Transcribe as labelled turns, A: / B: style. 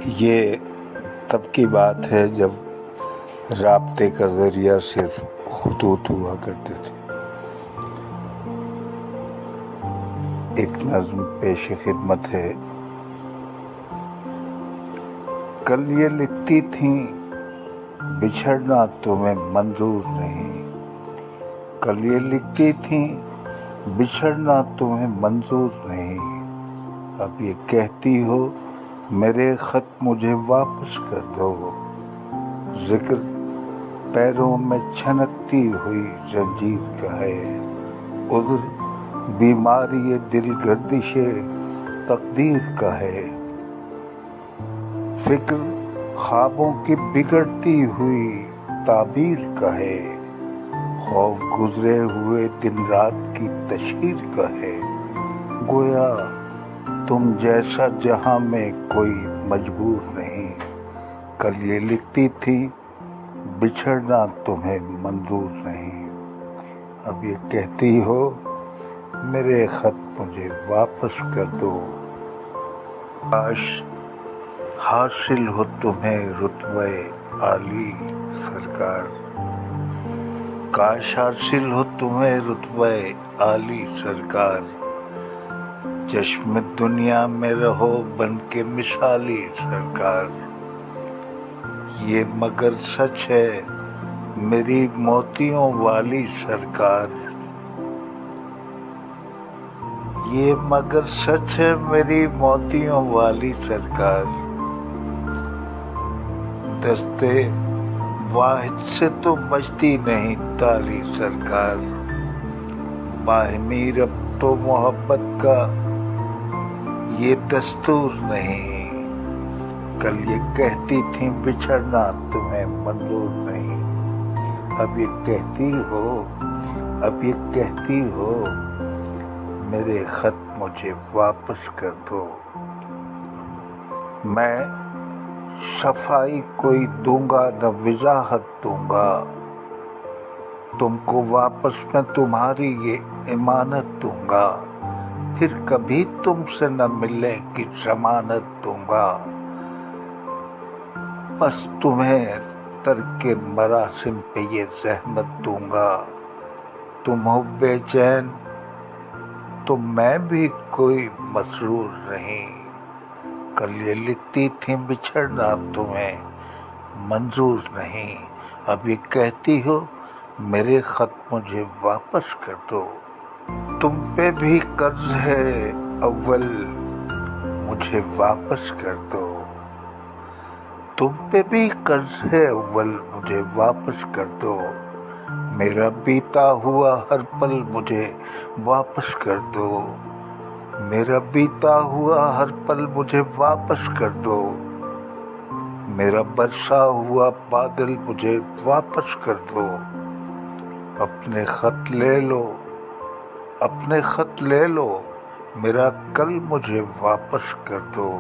A: یہ تب کی بات ہے جب رابطے کا ذریعہ صرف خطوط ہوا کرتے تھے۔ ایک نظم پیش خدمت ہے۔ کل یہ لکھتی تھیں بچھڑنا تمہیں منظور نہیں، کل یہ لکھتی تھیں بچھڑنا تمہیں منظور نہیں، اب یہ کہتی ہو میرے خط مجھے واپس کر دو۔ ذکر پیروں میں چھنکتی ہوئی زنجیر کا ہے، عذر بیماری دل گردش تقدیر کا ہے، فکر خوابوں کی بگڑتی ہوئی تعبیر کا ہے، خوف گزرے ہوئے دن رات کی تشہیر کا ہے، گویا تم جیسا جہاں میں کوئی مجبور نہیں، کل یہ لکھتی تھی بچھڑنا تمہیں منظور نہیں، اب یہ کہتی ہو میرے خط مجھے واپس کر دو۔ کاش حاصل ہو تمہیں رتبہ عالی سرکار، کاش حاصل ہو تمہیں رتبہ عالی سرکار، چشم دنیا میں رہو بن کے مثالی سرکار، یہ مگر سچ ہے میری موتیوں والی سرکار، یہ مگر سچ ہے میری موتیوں والی سرکار، دستے واحد سے تو بجتی نہیں تالی سرکار، باہمی ربط و محبت کا یہ دستور نہیں، کل یہ کہتی تھیں بچھڑنا تمہیں منظور نہیں، اب یہ کہتی ہو میرے خط مجھے واپس کر دو۔ میں صفائی کوئی دوں گا نہ وضاحت دوں گا، تم کو واپس میں تمہاری یہ امانت دوں گا، پھر کبھی تم سے نہ ملنے کی ضمانت دوں گا، بس تمہیں ترک مراسم پہ یہ زحمت دوں گا، تم ہو بے چین تو میں بھی کوئی مسرور نہیں، کل یہ لکھتی تھیں بچھڑنا تمہیں منظور نہیں، اب یہ کہتی ہو میرے خط مجھے واپس کر دو۔ تم پہ بھی قرض ہے اول مجھے واپس کر دو، تم پہ بھی قرض ہے اول مجھے واپس کر دو، میرا بیتا ہوا ہر پل مجھے واپس کر دو، میرا بیتا ہوا ہر پل مجھے واپس کر دو، میرا برسا ہوا بادل مجھے واپس کر دو، اپنے خط لے لو میرا کل مجھے واپس کر دو۔